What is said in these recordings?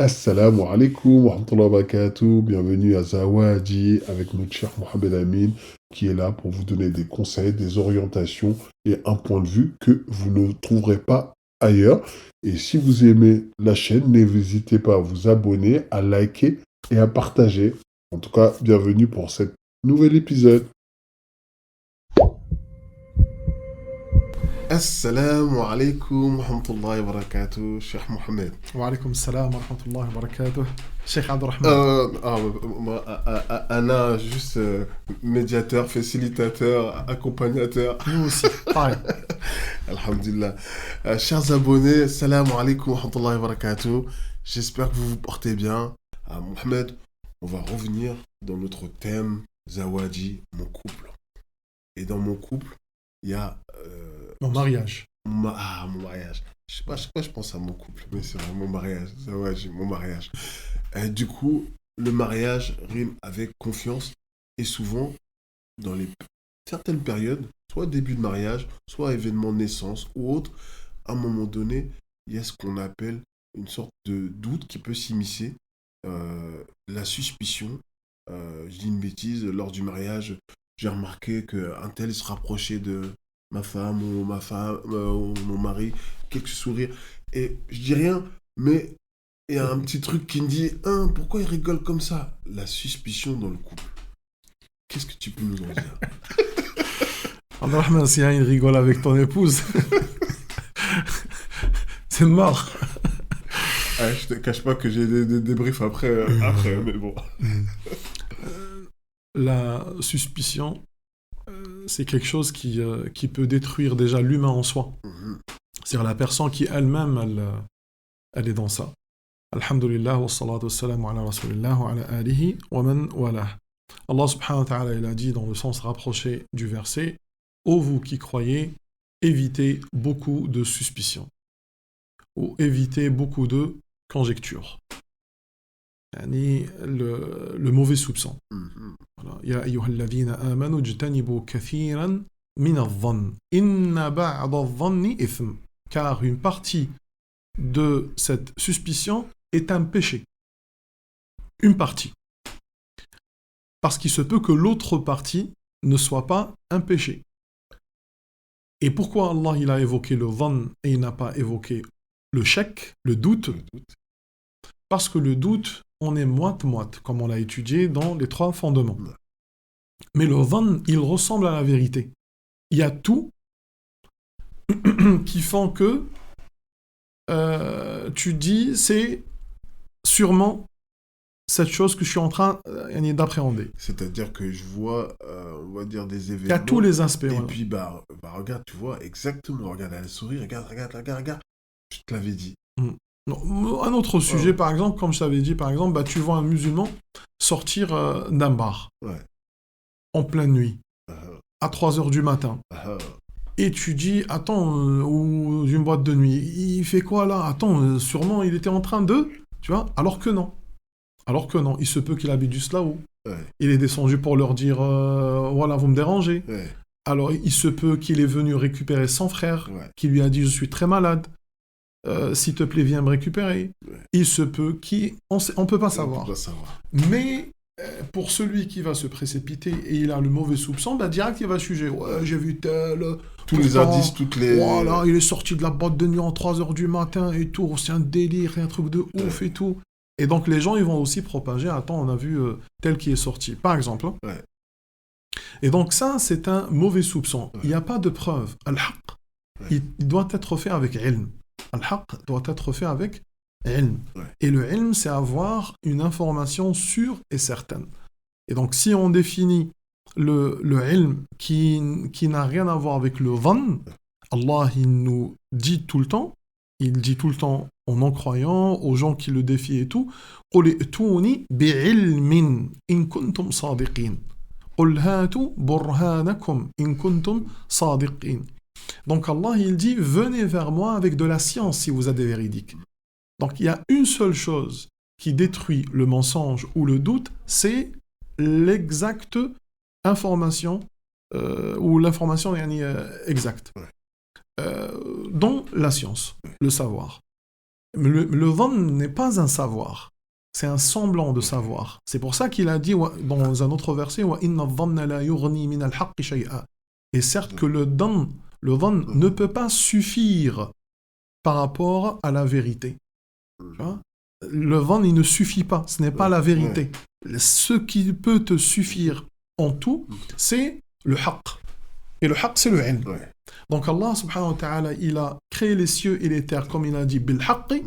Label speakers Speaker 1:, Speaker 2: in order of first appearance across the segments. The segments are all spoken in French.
Speaker 1: Assalamu alaikum wa rahmatullahi wa barakatuh. Bienvenue à Zawadi avec notre cher Mohamed Amin qui est là pour vous donner des conseils, des orientations et un point de vue que vous ne trouverez pas ailleurs. Et si vous aimez la chaîne, n'hésitez pas à vous abonner, à liker et à partager. En tout cas, bienvenue pour cet nouvel épisode. Assalamu alaikum wa rahmatullahi wa barakatuh, cher Mohamed.
Speaker 2: وعليكم السلام ورحمة الله وبركاته Cheikh Abdurrahman.
Speaker 1: Anna, juste médiateur, facilitateur, accompagnateur.
Speaker 2: Nous aussi, pareil.
Speaker 1: Alhamdulillah. Chers abonnés, salam alaikum wa rahmatullahi wa barakatuh. J'espère que vous vous portez bien. Mohamed, on va revenir dans notre thème Zawadi, mon couple. Et dans mon couple, il y a...
Speaker 2: Mon mariage.
Speaker 1: mon mariage. Je sais pas, chaque fois je pense à mon couple, mais c'est vraiment mon mariage. Zawadi, mon mariage. Du coup, le mariage rime avec confiance. Et souvent, dans certaines périodes, soit début de mariage, soit événement de naissance ou autre, à un moment donné, il y a ce qu'on appelle une sorte de doute qui peut s'immiscer, la suspicion. Je dis une bêtise, lors du mariage, j'ai remarqué qu'un tel se rapprochait de ma femme ou ma femme ou mon mari, quelques sourires. Et je dis rien, mais il y a un petit truc qui me dit, hein, pourquoi il rigole comme ça? La suspicion dans le couple. Qu'est-ce que tu peux nous en dire?
Speaker 2: Abdurrahman, si il rigole avec ton épouse, c'est mort.
Speaker 1: Je te cache pas que j'ai des débriefs après, mais bon.
Speaker 2: La suspicion, c'est quelque chose qui peut détruire déjà l'humain en soi. C'est-à-dire la personne qui elle-même, elle est dans ça. Alhamdulillah, wa salatu wa salam ala rasulillah wa ala alihi wa man walah. Allah subhanahu wa ta'ala, il a dit dans le sens rapproché du verset, ô vous qui croyez, évitez beaucoup de suspicions, ou évitez beaucoup de conjectures. Yani le mauvais soupçon. Ya ayyuhalladhina amanu jtanibu kathiran min adh-dhann. Inna ba'da adh-dhanni ithm. Car une partie de cette suspicion est un péché. Une partie. Parce qu'il se peut que l'autre partie ne soit pas un péché. Et pourquoi Allah il a évoqué le dhann et il n'a pas évoqué le shak, le doute? Parce que le doute, on est moite-moite, comme on l'a étudié dans les 3 fondements. Mais le dhann, il ressemble à la vérité. Il y a tout qui font que tu dis, c'est sûrement cette chose que je suis en train d'appréhender.
Speaker 1: C'est-à-dire que je vois, on va dire, des événements.
Speaker 2: Il y a tous les aspects.
Speaker 1: Et puis, regarde, tu vois, exactement, regarde, elle sourit, regarde. Je te l'avais dit.
Speaker 2: Non, un autre sujet, par exemple, comme je t'avais dit, par exemple, tu vois un musulman sortir d'un bar en pleine nuit, à 3 heures du matin. Et tu dis, attends, ou d'une boîte de nuit, il fait quoi là? Attends, sûrement il était en train de... Tu vois? Alors que non, il se peut qu'il habite juste là-haut. Il est descendu pour leur dire, voilà, vous me dérangez. Alors il se peut qu'il est venu récupérer son frère, qui lui a dit, je suis très malade. S'il te plaît, viens me récupérer. Il se peut on peut pas savoir. Mais pour celui qui va se précipiter et il a le mauvais soupçon, direct il va juger. Ouais, j'ai vu tel.
Speaker 1: Tous les indices, toutes les.
Speaker 2: Voilà, il est sorti de la boîte de nuit en 3 heures du matin et tout. C'est un délire, un truc de ouf et tout. Et donc les gens, ils vont aussi propager. Attends, on a vu tel qui est sorti, par exemple. Et donc ça, c'est un mauvais soupçon. Il n'y a pas de preuve. Al-haq, il doit être fait avec ilm. Al-haq doit être fait avec ilm. Et le ilm, c'est avoir une information sûre et certaine. Et donc, si on définit le ilm qui n'a rien à voir avec le dhann, Allah, il nous dit tout le temps, aux non-croyants, aux gens qui le défient et tout, قُلْ ائْتُونِي بِعِلْمٍ إِن كُنْتُمْ صَادِقِينَ قُلْ هَاتُوا بُرْهَانَكُمْ إِن كُنْتُمْ صَادِقِينَ. Donc Allah, il dit, venez vers moi avec de la science si vous êtes des véridiques. Donc il y a une seule chose qui détruit le mensonge ou le doute, c'est l'exacte information ou l'information exacte. Dont la science, le savoir. Le dhann n'est pas un savoir. C'est un semblant de savoir. C'est pour ça qu'il a dit dans un autre verset wa inna dhanna la yughni min al-haqqi shay'a. Et certes que le dhann ne peut pas suffire par rapport à la vérité. Tu vois? Le dhann, il ne suffit pas. Ce n'est pas la vérité. Ce qui peut te suffire en tout, c'est le haqq. Et le haqq, c'est le ilm. Donc Allah subhanahu wa ta'ala, il a créé les cieux et les terres, comme il a dit, bil haqqi,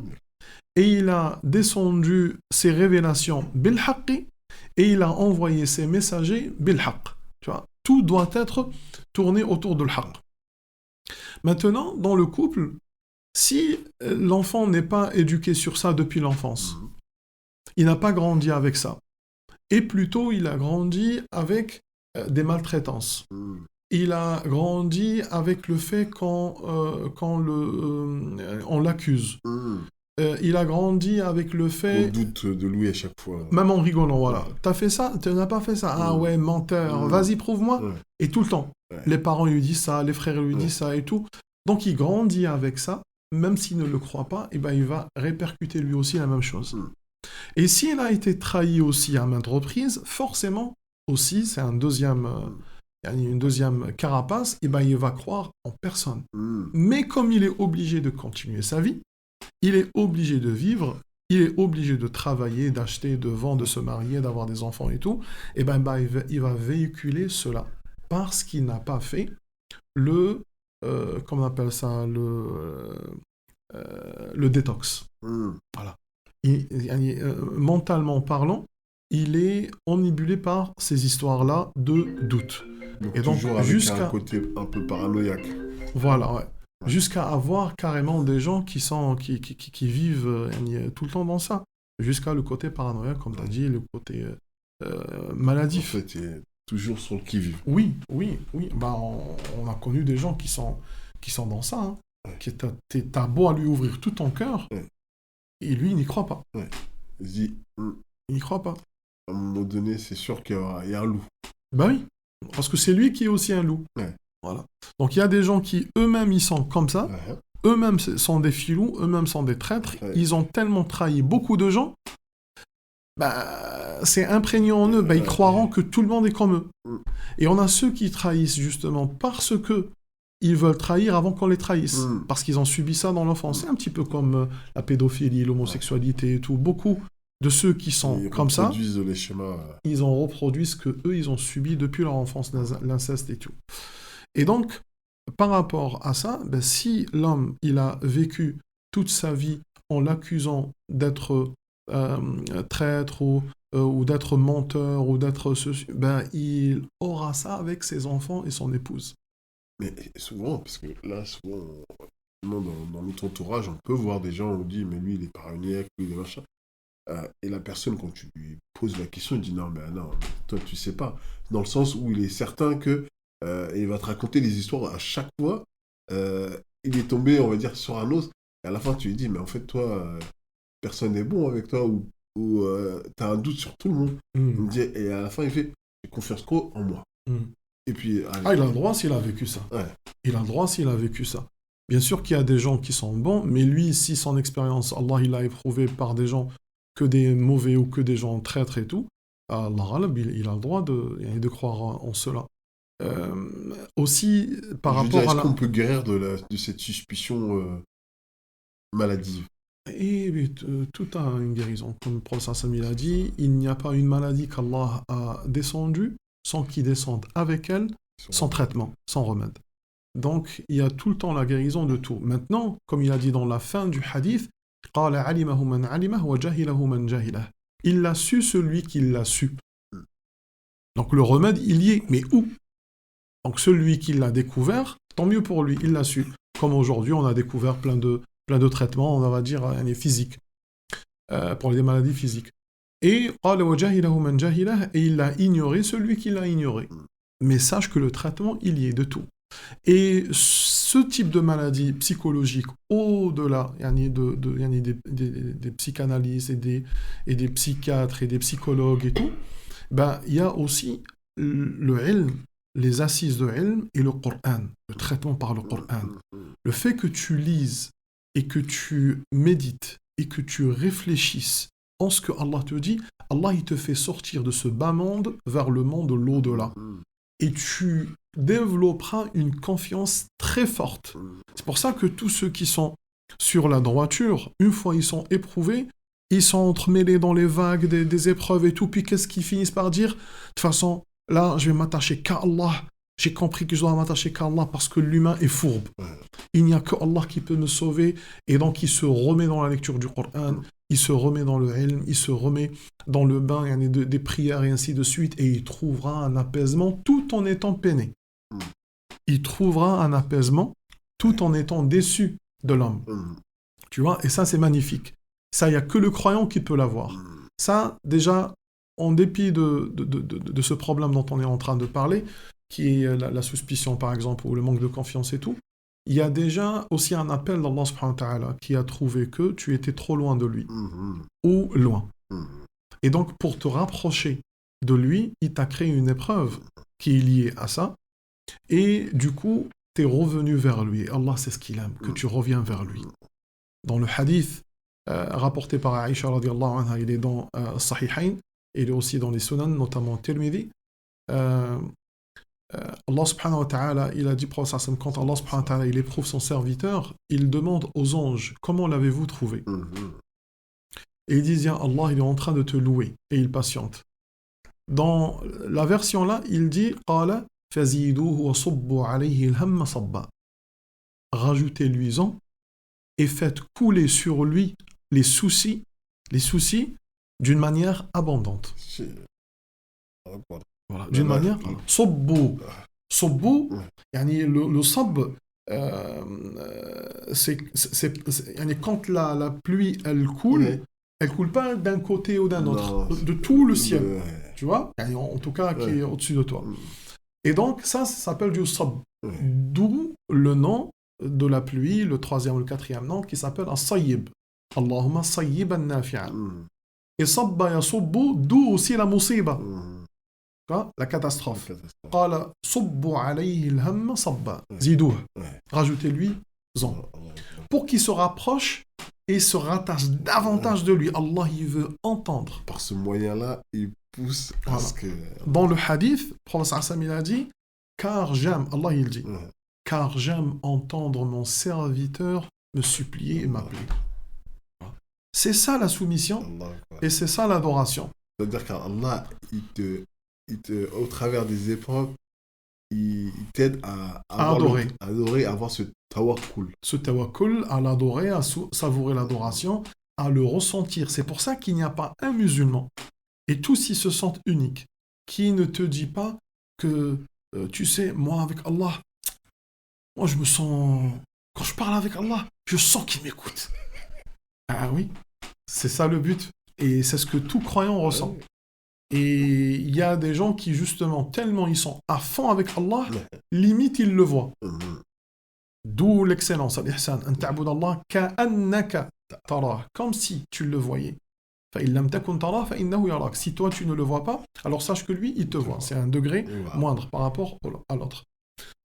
Speaker 2: et il a descendu ses révélations bil haqqi, et il a envoyé ses messagers bil haqq. Tu vois, tout doit être tourné autour de l'haqq. Maintenant, dans le couple, si l'enfant n'est pas éduqué sur ça depuis l'enfance, il n'a pas grandi avec ça, et plutôt il a grandi avec des maltraitances. Il a grandi avec le fait on l'accuse. Il a grandi avec le fait...
Speaker 1: On doute de lui à chaque fois.
Speaker 2: Même en rigolant, voilà. T'as fait ça? Tu n'as pas fait ça? Ah ouais, menteur. Vas-y, prouve-moi. Et tout le temps. Les parents lui disent ça, les frères lui disent ça et tout. Donc il grandit avec ça. Même s'il ne le croit pas, eh ben, il va répercuter lui aussi la même chose. Et s'il a été trahi aussi à maintes reprises, forcément aussi, c'est une deuxième carapace, et ben il va croire en personne. Mais comme il est obligé de continuer sa vie, il est obligé de vivre, il est obligé de travailler, d'acheter, de vendre, de se marier, d'avoir des enfants et tout, et ben il va véhiculer cela parce qu'il n'a pas fait comment on appelle ça, le détox. Voilà. Mentalement parlant, il est omnibulé par ces histoires-là de doute.
Speaker 1: Donc, et donc toujours avec un côté un peu paranoïaque.
Speaker 2: Voilà, ouais. Jusqu'à avoir carrément des gens qui vivent tout le temps dans ça. Jusqu'à le côté paranoïaque, comme tu as dit, le côté maladif.
Speaker 1: En fait, il est toujours sur le qui-vive.
Speaker 2: Oui. Bah, on a connu des gens qui sont dans ça. Hein. T'as beau à lui ouvrir tout ton cœur, et lui, il n'y croit pas.
Speaker 1: Il
Speaker 2: n'y croit pas.
Speaker 1: À un moment donné, c'est sûr qu'il y a un loup.
Speaker 2: Bah oui, parce que c'est lui qui est aussi un loup. Voilà. Donc il y a des gens qui, eux-mêmes, ils sont comme ça. Eux-mêmes sont des filous, eux-mêmes sont des traîtres. Ils ont tellement trahi beaucoup de gens. Bah, c'est imprégné en eux. Bah, ils croiront que tout le monde est comme eux. Et on a ceux qui trahissent justement parce que ils veulent trahir avant qu'on les trahisse. Parce qu'ils ont subi ça dans l'enfance. C'est un petit peu comme la pédophilie, l'homosexualité et tout. Beaucoup de ceux qui sont comme ça,
Speaker 1: les schémas.
Speaker 2: Ils ont reproduit ce que eux ils ont subi depuis leur enfance, l'inceste et tout. Et donc, par rapport à ça, ben, si l'homme il a vécu toute sa vie en l'accusant d'être traître ou d'être menteur ou d'être ceci, ben, il aura ça avec ses enfants et son épouse.
Speaker 1: Mais souvent, parce que là, souvent, dans notre entourage, on peut voir des gens, on dit, mais lui, il est paranoïaque, lui, il est machin. Et la personne, quand tu lui poses la question, il dit, non, toi, tu sais pas. Dans le sens où il est certain que il va te raconter des histoires à chaque fois. Il est tombé, on va dire, sur un os. Et à la fin, tu lui dis, mais en fait, toi, personne n'est bon avec toi ou tu as un doute sur tout le monde. Il me dit, et à la fin, il fait, j'ai confiance trop en moi. Et puis,
Speaker 2: il a le droit s'il a vécu ça. Il a le droit s'il a vécu ça. Bien sûr qu'il y a des gens qui sont bons, mais lui, si son expérience, Allah, il a éprouvé par des gens que des mauvais ou que des gens traîtres et tout, Allah, il a le droit de croire en cela. Aussi, par rapport à
Speaker 1: est-ce qu'on peut guérir de cette suspicion maladive?
Speaker 2: Et tout a une guérison. Comme le prophète Sami l'a dit, il n'y a pas une maladie qu'Allah a descendue sans qu'il descende avec elle, sans traitement, sans remède. Donc, il y a tout le temps la guérison de tout. Maintenant, comme il a dit dans la fin du hadith, il l'a su celui qui l'a su. Donc le remède, il y est, mais où? Donc celui qui l'a découvert, tant mieux pour lui, il l'a su. Comme aujourd'hui, on a découvert plein de traitements, on va dire, physiques, pour les maladies physiques. Et il a ignoré celui qui l'a ignoré. Mais sache que le traitement, il y est de tout. Et ce type de maladie psychologique, au-delà des psychanalystes et des psychiatres et des psychologues et tout, ben, il y a aussi le ilm, les assises de ilm et le Coran, le traitement par le Coran. Le fait que tu lises et que tu médites et que tu réfléchisses en ce que Allah te dit, Allah il te fait sortir de ce bas monde vers le monde de l'au-delà. Et tu développeras une confiance très forte. C'est pour ça que tous ceux qui sont sur la droiture, une fois ils sont éprouvés, ils sont entremêlés dans les vagues des épreuves et tout, puis qu'est-ce qu'ils finissent par dire? De toute façon, là, je vais m'attacher qu'à Allah. J'ai compris que je dois m'attacher qu'à Allah parce que l'humain est fourbe. Il n'y a que Allah qui peut me sauver. Et donc, il se remet dans la lecture du Coran, il se remet dans le ilm, il se remet dans le bain, il y a des prières et ainsi de suite, et il trouvera un apaisement tout en étant peiné. Il trouvera un apaisement tout en étant déçu de l'homme. Tu vois, et ça, c'est magnifique. Ça, il n'y a que le croyant qui peut l'avoir. Ça, déjà, en dépit de ce problème dont on est en train de parler, qui est la suspicion, par exemple, ou le manque de confiance et tout, il y a déjà aussi un appel d'Allah subhanahu wa ta'ala qui a trouvé que tu étais trop loin de lui, ou loin. Et donc, pour te rapprocher de lui, il t'a créé une épreuve qui est liée à ça, et du coup, tu es revenu vers lui. Allah, c'est ce qu'il aime, que tu reviens vers lui. Dans le hadith rapporté par Aïcha radiallahu anha, il est dans Sahihain, il est aussi dans les Sunan, notamment Tirmidhi. Allah subhanahu wa ta'ala, il a dit, quand Allah subhanahu wa ta'ala, il éprouve son serviteur, il demande aux anges, comment l'avez-vous trouvé? Et ils disent, Allah, il est en train de te louer, et il patiente. Dans la version là, il dit, قال فزيدوه وصبوا عليه الهم صبا. Rajoutez-lui-en et faites couler sur lui les soucis d'une manière abondante. Voilà, d'une manière صبوا يعني le صب c'est يعني quand la pluie elle coule pas d'un côté ou d'un autre, de tout le ciel, tu vois, en tout cas qui est au-dessus de toi. Et donc ça s'appelle du sab, d'où le nom de la pluie, le troisième ou le quatrième nom qui s'appelle as-sayyib. Allahumma sayyiban nafi'an. Et sabba yasubbu, d'où aussi la musiba. La catastrophe. قال صبوا عليه الهم صبا. Zidouh. Rajoutez-lui-en. Pour qu'il se rapproche et se rattache davantage de lui. Allah, il veut entendre.
Speaker 1: Par ce moyen-là, il pousse à ce que...
Speaker 2: Dans le hadith, le prophète il a dit, car j'aime, Allah il dit, car j'aime entendre mon serviteur me supplier et m'appeler. C'est ça la soumission et c'est ça l'adoration.
Speaker 1: C'est-à-dire qu'Allah, au travers des épreuves, il t'aide à
Speaker 2: adorer,
Speaker 1: à avoir ce tawakkul.
Speaker 2: Ce tawakkul, à l'adorer, à savourer l'adoration, à le ressentir. C'est pour ça qu'il n'y a pas un musulman, et tous ils se sentent uniques, qui ne te dit pas que, tu sais, moi avec Allah, moi je me sens, quand je parle avec Allah, je sens qu'il m'écoute. Ah oui, c'est ça le but. Et c'est ce que tout croyant ressent. Et il y a des gens qui, justement, tellement ils sont à fond avec Allah, limite ils le voient. D'où l'excellence, al-ihsan, an ta'bud Allah ka'annaka tarah, comme si tu le voyais. Fa in lam takun tarah fa innahu yarak. Si toi tu ne le vois pas, alors sache que lui il te voit. C'est un degré moindre par rapport à l'autre.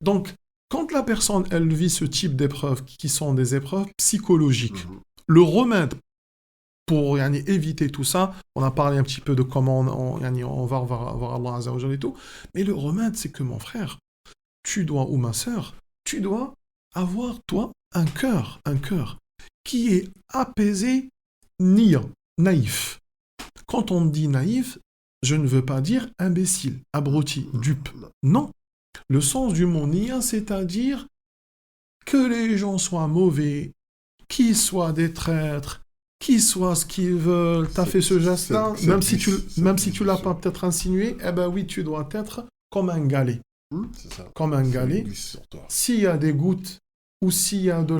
Speaker 2: Donc, quand la personne elle vit ce type d'épreuves qui sont des épreuves psychologiques, le remède pour éviter tout ça, on a parlé un petit peu de comment on va voir Allah Azza wa Jalla et tout, mais le remède c'est que mon frère, tu dois, ou ma sœur, tu dois avoir toi un cœur qui est apaisé, naïf. Quand on dit naïf, je ne veux pas dire imbécile, abruti, dupe. Non. Le sens du mot nia, c'est-à-dire que les gens soient mauvais, qu'ils soient des traîtres, qu'ils soient ce qu'ils veulent, t'as fait ce geste-là, même si tu l'as pas peut-être insinué, eh ben oui, tu dois être comme un galet.
Speaker 1: C'est ça.
Speaker 2: Comme un galet. S'il y a des gouttes ou s'il y a de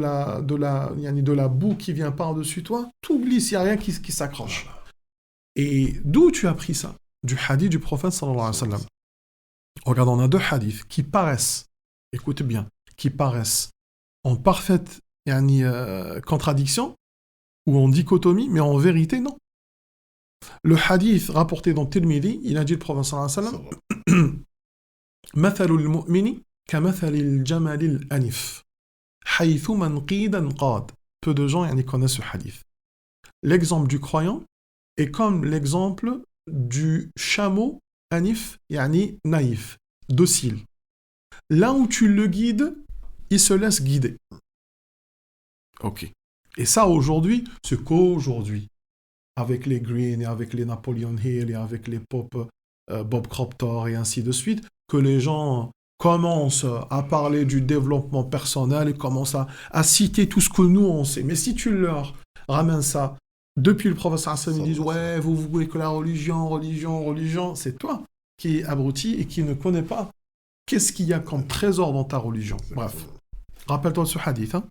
Speaker 2: la boue qui vient par-dessus toi, t'oublies s'il n'y a rien qui s'accroche. Et d'où tu as pris ça? Du hadith du prophète sallallahu alayhi wa sallam. Regarde, on a deux hadiths qui paraissent, écoutez bien, qui paraissent en parfaite contradiction ou en dichotomie, mais en vérité, non. Le hadith rapporté dans Tirmidhi, il a dit le prophète sallallahu alayhi wa sallam مثل المؤمن كمثل الجمل الأنف حيث من قيد قاد peu de gens connaissent ce hadith. L'exemple du croyant est comme l'exemple du chameau anif, naïf, docile. Là où tu le guides, il se laisse guider. Ok. Et ça, aujourd'hui, c'est qu'aujourd'hui, avec les Green et avec les Napoleon Hill et avec les Bob Proctor et ainsi de suite, que les gens commencent à parler du développement personnel et commencent à citer tout ce que nous, on sait. Mais si tu leur ramènes ça, depuis le professeur Hassan, ils disent « Ouais, vous voulez que la religion, c'est toi qui es abruti et qui ne connais pas qu'est-ce qu'il y a comme trésor dans ta religion. » Bref, rappelle-toi de ce hadith. Hein.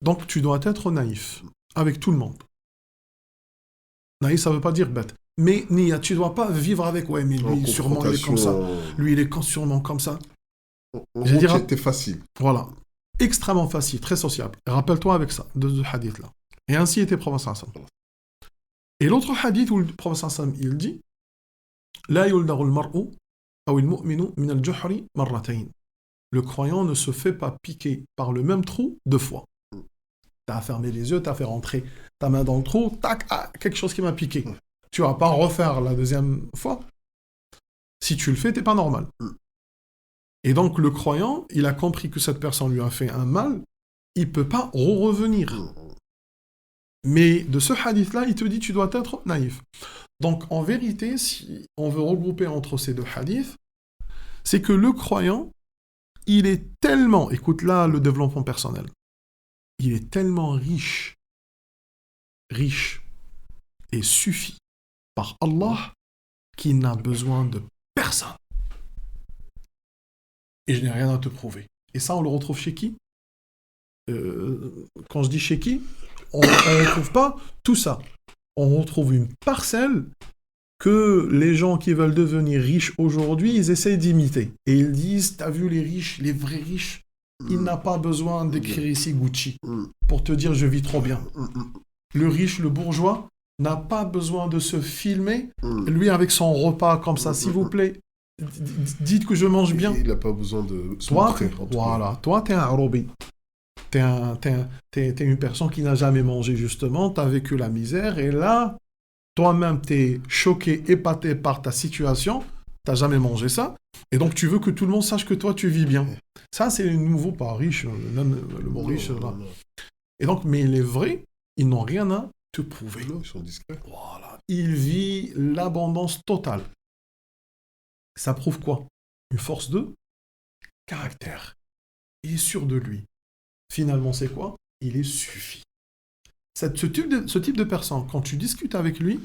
Speaker 2: Donc, tu dois être naïf avec tout le monde. Naïf, ça ne veut pas dire bête. Mais Nia, tu ne dois pas vivre avec, ouais, mais lui, sûrement, il est comme ça. Lui, il est sûrement comme ça.
Speaker 1: Je dirais que c'était facile.
Speaker 2: Voilà. Extrêmement facile, très sociable. Rappelle-toi avec ça, de ce hadith-là. Et ainsi était le professeur Hassan. Et l'autre hadith où le professeur Hassan, il dit La yuldaru al-mar'u aw al-mu'minu min al-juhri marratayn. Le croyant ne se fait pas piquer par le même trou deux fois. T'as fermé les yeux, t'as fait rentrer ta main dans le trou, tac, quelque chose qui m'a piqué. Tu vas pas refaire la deuxième fois. Si tu le fais, t'es pas normal. Et donc le croyant, il a compris que cette personne lui a fait un mal, il peut pas revenir. Mais de ce hadith-là, il te dit tu dois être naïf. Donc en vérité, si on veut regrouper entre ces deux hadiths, c'est que le croyant, il est tellement, écoute là le développement personnel, il est tellement riche et suffi par Allah qu'il n'a besoin de personne. Et je n'ai rien à te prouver. Et ça, on le retrouve chez qui ? Quand je dis chez qui, on ne retrouve pas tout ça. On retrouve une parcelle que les gens qui veulent devenir riches aujourd'hui, ils essayent d'imiter. Et ils disent, t'as vu les riches, les vrais riches, il n'a pas besoin d'écrire ici Gucci pour te dire je vis trop bien. Le riche, le bourgeois, n'a pas besoin de se filmer, lui avec son repas comme ça, s'il vous plaît, dites que je mange bien.
Speaker 1: Il n'a pas besoin de se
Speaker 2: toi,
Speaker 1: montrer.
Speaker 2: Voilà, toi, t'es un Arabi. T'es une personne qui n'a jamais mangé, justement, t'as vécu la misère, et là, toi-même, t'es choqué, épaté par ta situation, t'as jamais mangé ça, et donc tu veux que tout le monde sache que toi, tu vis bien. Ça, c'est le nouveau pas riche, même le mot riche. Là. Et donc, mais les vrais, ils n'ont rien à te prouver.
Speaker 1: Non, ils sont discrets.
Speaker 2: Voilà. Il vit l'abondance totale. Ça prouve quoi ? Une force de caractère. Il est sûr de lui. Finalement, c'est quoi ? Il est suffi. Ce type de personne, quand tu discutes avec lui,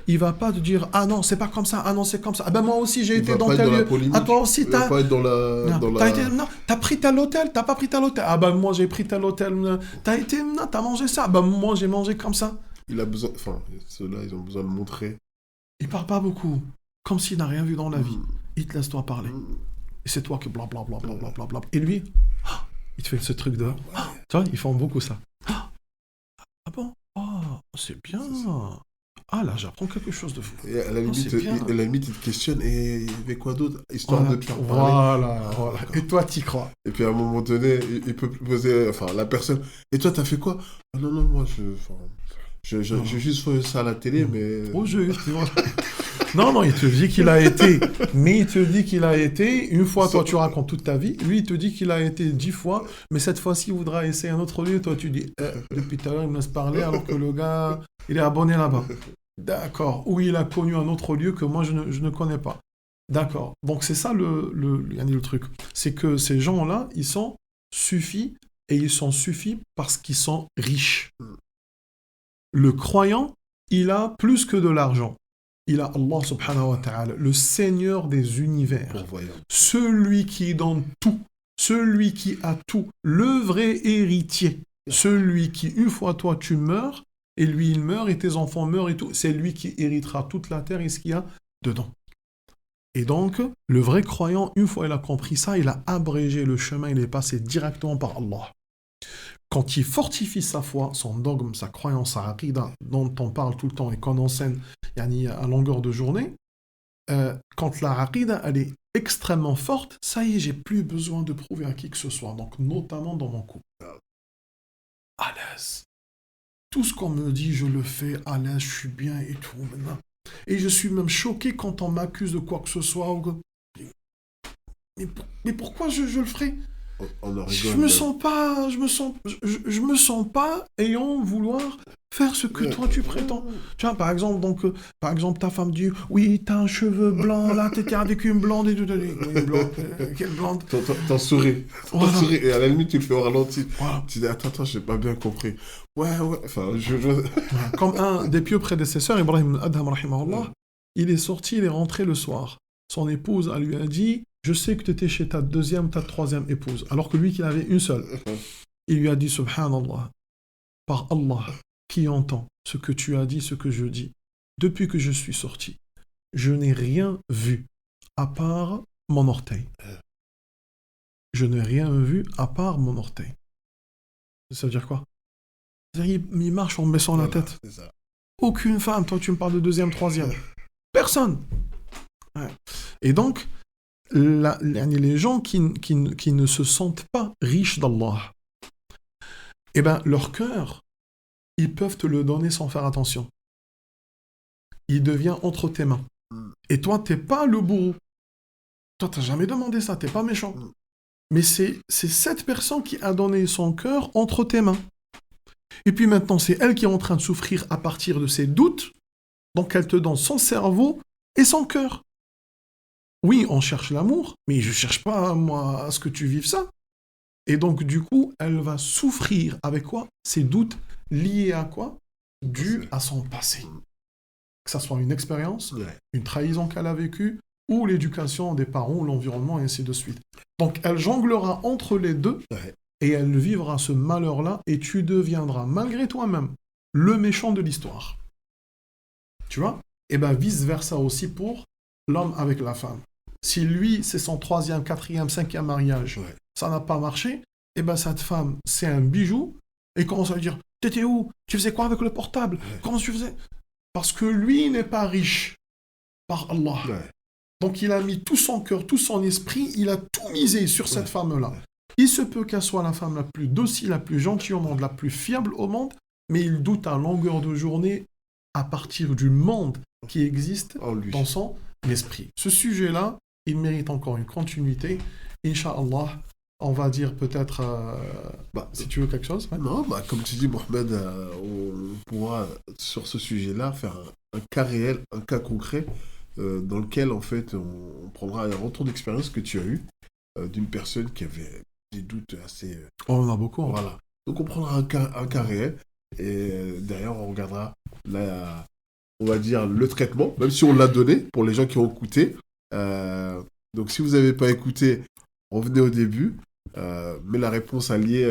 Speaker 2: il va pas te dire « Ah non, c'est pas comme ça, ah non, c'est comme ça. Ah ben moi aussi, j'ai été dans tel lieu. Ah toi aussi, t'as... »
Speaker 1: Il va pas être dans la...
Speaker 2: Non, t'as pris tel hôtel, t'as pas pris tel hôtel. Ah ben moi, j'ai pris tel hôtel. Non, t'as mangé ça. Ah ben moi, j'ai mangé comme ça.
Speaker 1: Il a besoin... Enfin, ceux-là, ils ont besoin de montrer.
Speaker 2: Il parle pas beaucoup. Comme s'il n'a rien vu dans la vie. Il te laisse toi parler. Et c'est toi qui blablabla. Et lui, il te fait ce truc de... Tu vois, ils font beaucoup ça. Ah bon ? Oh, c'est bien. Ah là, j'apprends quelque chose de fou.
Speaker 1: Et à la limite, il te questionne, et il y avait quoi d'autre ? Histoire de te faire parler.
Speaker 2: Voilà. Et toi, t'y crois.
Speaker 1: Et puis à un moment donné, il peut poser, enfin, la personne, et toi, t'as fait quoi ? Ah non, moi, j'ai juste fait ça à la télé, mais...
Speaker 2: Oh, juste, tu vois. Non, il te dit qu'il a été. Mais il te dit qu'il a été. Une fois, toi, tu racontes toute ta vie. Lui, il te dit qu'il a été 10 fois. Mais cette fois-ci, il voudra essayer un autre lieu. Toi, tu dis, depuis tout à l'heure, il me laisse parler alors que le gars, il est abonné là-bas. D'accord. Ou il a connu un autre lieu que moi, je ne connais pas. D'accord. Donc, c'est ça le truc. C'est que ces gens-là, ils sont suffis. Et ils sont suffis parce qu'ils sont riches. Le croyant, il a plus que de l'argent. Il a Allah subhanahu wa ta'ala, le Seigneur des univers, celui qui donne tout, celui qui a tout, le vrai héritier, celui qui, une fois toi, tu meurs, et lui, il meurt, et tes enfants meurent, et tout, c'est lui qui héritera toute la terre et ce qu'il y a dedans. Et donc, le vrai croyant, une fois il a compris ça, il a abrégé le chemin, il est passé directement par Allah. Quand il fortifie sa foi, son dogme, sa croyance, sa aqida, dont on parle tout le temps et qu'on enseigne à longueur de journée, quand la aqida, elle est extrêmement forte, ça y est, j'ai plus besoin de prouver à qui que ce soit, donc notamment dans mon couple. à l'aise. Tout ce qu'on me dit, je le fais à l'aise, je suis bien et tout maintenant. Et je suis même choqué quand on m'accuse de quoi que ce soit. Mais pourquoi je le ferais?
Speaker 1: On en
Speaker 2: Je
Speaker 1: rigole.
Speaker 2: me sens pas, je me sens pas ayant vouloir faire ce que toi tu prétends. Tu vois, par exemple, ta femme dit, oui, t'as un cheveu blanc, là, t'étais avec une blonde et tout. Une blonde, quelle blonde?
Speaker 1: T'en souris.
Speaker 2: Voilà.
Speaker 1: Et à la limite, tu le fais au ralenti.
Speaker 2: Voilà.
Speaker 1: Tu dis, attends, j'ai pas bien compris. Ouais. Enfin,
Speaker 2: Comme un des pieux prédécesseurs, Ibrahim al-Adham, rahimahullah, il est sorti, il est rentré le soir. Son épouse, elle lui a dit, je sais que tu étais chez ta deuxième, ta troisième épouse, alors que lui, qu'il avait une seule. Il lui a dit, subhanallah, par Allah, qui entend ce que tu as dit, ce que je dis, depuis que je suis sorti, je n'ai rien vu à part mon orteil. Je n'ai rien vu à part mon orteil. Ça veut dire quoi? Il marche en baissant la tête.
Speaker 1: C'est ça.
Speaker 2: Aucune femme, toi tu me parles de deuxième, troisième. Personne. Ouais. Et donc, les gens qui ne se sentent pas riches d'Allah, eh ben, leur cœur, ils peuvent te le donner sans faire attention. Il devient entre tes mains. Et toi, t'es pas le bourreau. Toi, t'as jamais demandé ça, t'es pas méchant. Mais c'est cette personne qui a donné son cœur entre tes mains. Et puis maintenant, c'est elle qui est en train de souffrir à partir de ses doutes. Donc elle te donne son cerveau et son cœur. Oui, on cherche l'amour, mais je ne cherche pas, moi, à ce que tu vives ça. Et donc, du coup, elle va souffrir avec quoi? Ses doutes liés à quoi? Dus à son passé. Que ça soit une expérience, une trahison qu'elle a vécue, ou l'éducation des parents, ou l'environnement, et ainsi de suite. Donc, elle jonglera entre les deux, et elle vivra ce malheur-là, et tu deviendras, malgré toi-même, le méchant de l'histoire. Tu vois? Et bien, vice-versa aussi pour l'homme avec la femme. Si lui, c'est son 3e, 4e, 5e mariage, ça n'a pas marché, et bien cette femme, c'est un bijou, et commence à lui dire, t'étais où? Tu faisais quoi avec le portable? Comment tu faisais? Parce que lui n'est pas riche par Allah. Donc il a mis tout son cœur, tout son esprit, il a tout misé sur cette femme-là. Il se peut qu'elle soit la femme la plus docile, la plus gentille au monde, la plus fiable au monde, mais il doute à longueur de journée à partir du monde qui existe dans son esprit. Ce sujet-là, il mérite encore une continuité. Inch'Allah, on va dire peut-être, si tu veux quelque chose.
Speaker 1: Non, comme tu dis, Mohamed, on pourra, sur ce sujet-là, faire un cas réel, un cas concret, dans lequel, en fait, on prendra un retour d'expérience que tu as eu d'une personne qui avait des doutes assez...
Speaker 2: On en a beaucoup.
Speaker 1: Voilà. Donc, on prendra un cas réel, et derrière, on regardera, on va dire, le traitement, même si on l'a donné, pour les gens qui ont écouté. Donc, si vous n'avez pas écouté, revenez au début. Mais la réponse alliée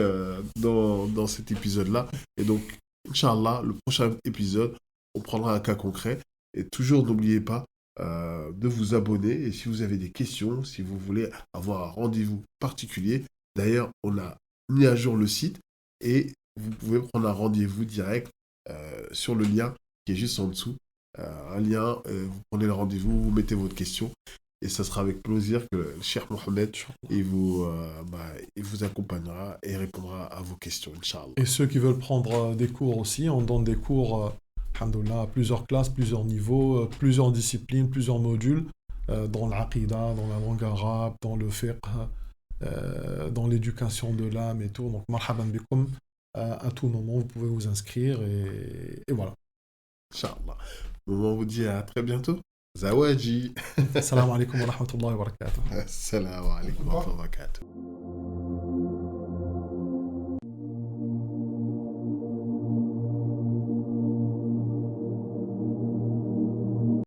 Speaker 1: dans cet épisode-là. Et donc, Inch'Allah, le prochain épisode, on prendra un cas concret. Et toujours, n'oubliez pas de vous abonner. Et si vous avez des questions, si vous voulez avoir un rendez-vous particulier, d'ailleurs, on a mis à jour le site et vous pouvez prendre un rendez-vous direct sur le lien qui est juste en dessous. Un lien, vous prenez le rendez-vous, vous mettez votre question. Et ça sera avec plaisir que le Cheikh Mohamed il vous accompagnera et répondra à vos questions, Inch'Allah.
Speaker 2: Et ceux qui veulent prendre des cours aussi, on donne des cours, alhamdoulilah, à plusieurs classes, plusieurs niveaux, plusieurs disciplines, plusieurs modules, dans l'aqida, dans la langue arabe, dans le fiqh, dans l'éducation de l'âme et tout. Donc, marhaban bikoum, à tout moment, vous pouvez vous inscrire et voilà.
Speaker 1: Inch'Allah. On vous dit à très bientôt. Zawaji.
Speaker 2: Assalamu alaikum wa rahmatullahi wa barakatuh.
Speaker 1: Assalamu alaikum wa rahmatullahi wa barakatuh.